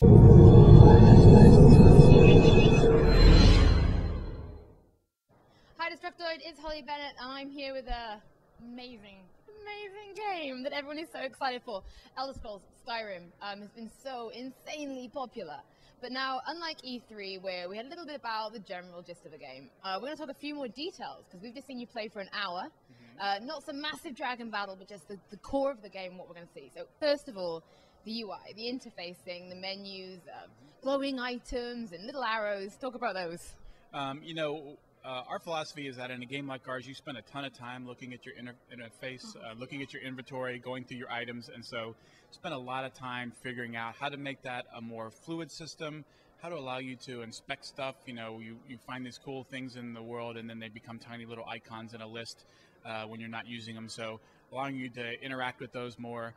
Hi, Disruptoid, it's Holly Bennett, and I'm here with a amazing game that everyone is so excited for. Elder Scrolls Skyrim has been so insanely popular. But now, unlike E3, where we had a little bit about the general gist of the game, we're going to talk a few more details, because we've just seen you play for an hour. Not some massive dragon battle, but just the core of the game, what we're going to see. So first of all, the UI, the interfacing, the menus, glowing items, and little arrows. Talk about those. Our philosophy is that in a game like ours, you spend a ton of time looking at your interface, looking at your inventory, going through your items, and so spend a lot of time figuring out how to make that a more fluid system, how to allow you to inspect stuff. You find these cool things in the world, and then they become tiny little icons in a list when you're not using them. So allowing you to interact with those more,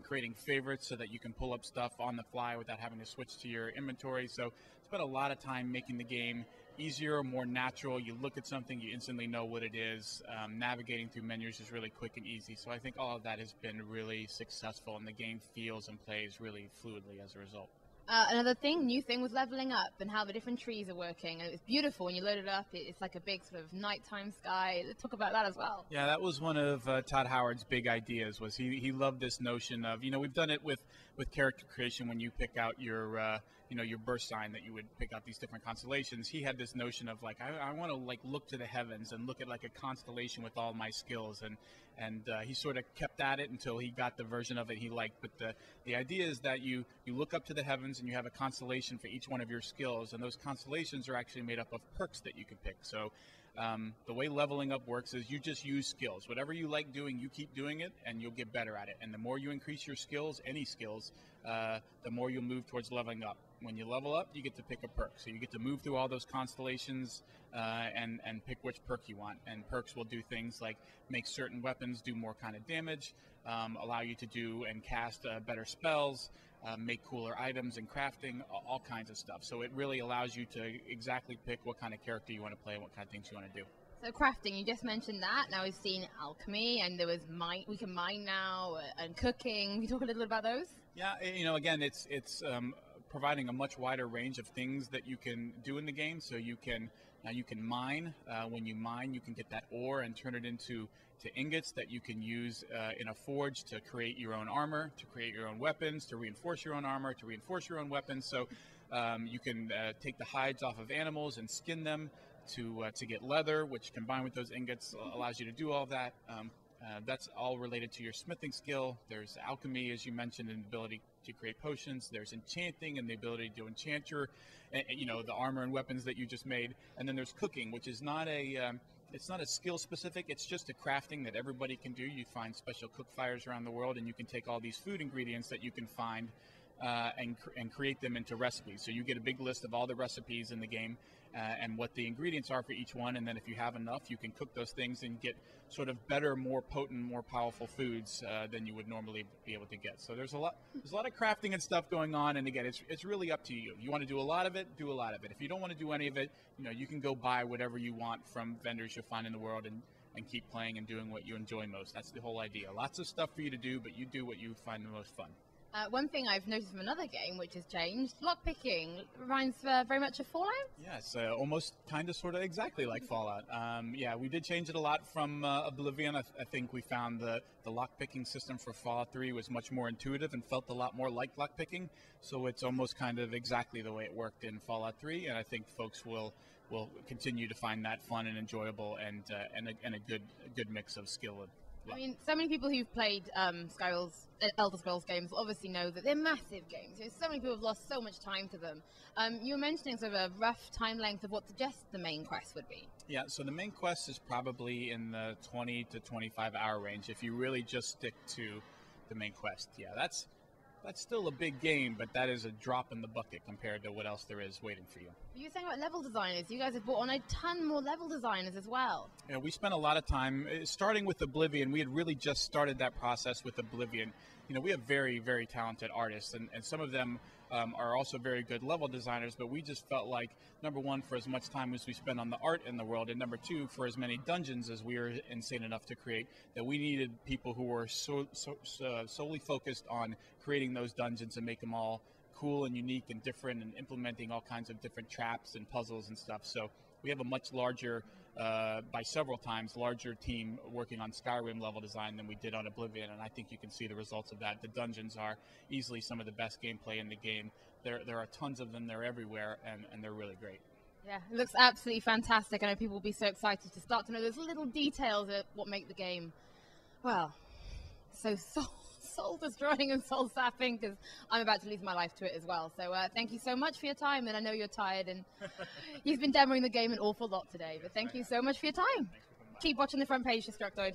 creating favorites so that you can pull up stuff on the fly without having to switch to your inventory. So spend a lot of time making the game easier, more natural. You look at something, you instantly know what it is. Navigating through menus is really quick and easy. So I think all of that has been really successful, and the game feels and plays really fluidly as a result. Another new thing was leveling up and how the different trees are working. And it was beautiful when you load it up. It's like a big sort of nighttime sky. Let's talk about that as well. Yeah, that was one of Todd Howard's big ideas. Was he loved this notion of, we've done it with character creation when you pick out your your birth sign, that you would pick out these different constellations. He had this notion of like, I want to look to the heavens and look at like a constellation with all my skills, and he sort of kept at it until he got the version of it he liked. But the idea is that you look up to the heavens and you have a constellation for each one of your skills, and those constellations are actually made up of perks that you can pick. So the way leveling up works is you just use skills. Whatever you like doing, you keep doing it, and you'll get better at it. And the more you increase your skills, any skills, the more you'll move towards leveling up. When you level up, you get to pick a perk. So you get to move through all those constellations and pick which perk you want. And perks will do things like make certain weapons do more kind of damage, allow you to do and cast better spells, make cooler items and crafting, all kinds of stuff. So it really allows you to exactly pick what kind of character you want to play and what kind of things you want to do. So crafting, you just mentioned that. Now we've seen alchemy, and there was we can mine now, and cooking. Can you talk a little bit about those? Yeah, again, it's providing a much wider range of things that you can do in the game. So you can mine. When you mine, you can get that ore and turn it into ingots that you can use in a forge to create your own armor, to create your own weapons, to reinforce your own armor, to reinforce your own weapons. So you can take the hides off of animals and skin them to get leather, which combined with those ingots allows you to do all of that. That's all related to your smithing skill. There's alchemy, as you mentioned, and the ability to create potions. There's enchanting and the ability to enchant your, the armor and weapons that you just made. And then there's cooking, which is not it's not a skill specific. It's just a crafting that everybody can do. You find special cook fires around the world, and you can take all these food ingredients that you can find and create them into recipes. So you get a big list of all the recipes in the game and what the ingredients are for each one, and then if you have enough, you can cook those things and get sort of better, more potent, more powerful foods than you would normally be able to get. So there's a lot of crafting and stuff going on, and again, it's really up to you. You want to do a lot of it, do a lot of it. If you don't want to do any of it, you can go buy whatever you want from vendors you'll find in the world and keep playing and doing what you enjoy most. That's the whole idea. Lots of stuff for you to do, but you do what you find the most fun. One thing I've noticed from another game which has changed, lockpicking, reminds very much of Fallout? Yes, almost kind of sort of exactly like Fallout. Yeah, we did change it a lot from Oblivion. I think we found the lockpicking system for Fallout 3 was much more intuitive and felt a lot more like lockpicking. So it's almost kind of exactly the way it worked in Fallout 3, and I think folks will continue to find that fun and enjoyable and a good mix of skill and luck. I mean, so many people who've played Elder Scrolls games obviously know that they're massive games. So many people have lost so much time to them. You were mentioning sort of a rough time length of what just the main quest would be. Yeah, so the main quest is probably in the 20 to 25 hour range if you really just stick to the main quest. Yeah, that's still a big game, but that is a drop in the bucket compared to what else there is waiting for you. You were saying about level designers. You guys have brought on a ton more level designers as well. Yeah, we spent a lot of time, starting with Oblivion. We had really just started that process with Oblivion. We have very, very talented artists, and some of them are also very good level designers, but we just felt like, number one, for as much time as we spend on the art in the world, and number two, for as many dungeons as we were insane enough to create, that we needed people who were solely focused on creating those dungeons and make them all cool and unique and different, and implementing all kinds of different traps and puzzles and stuff. So we have a much larger, by several times larger team working on Skyrim level design than we did on Oblivion, and I think you can see the results of that. The dungeons are easily some of the best gameplay in the game. There are tons of them. They're everywhere, and they're really great. Yeah, it looks absolutely fantastic. I know people will be so excited to start to know those little details of what make the game, well, so soul-destroying and soul-sapping, because I'm about to lose my life to it as well. So thank you so much for your time, and I know you're tired, and you've been demoing the game an awful lot today, but thank you so much for your time. Keep watching the front page, Destructoid.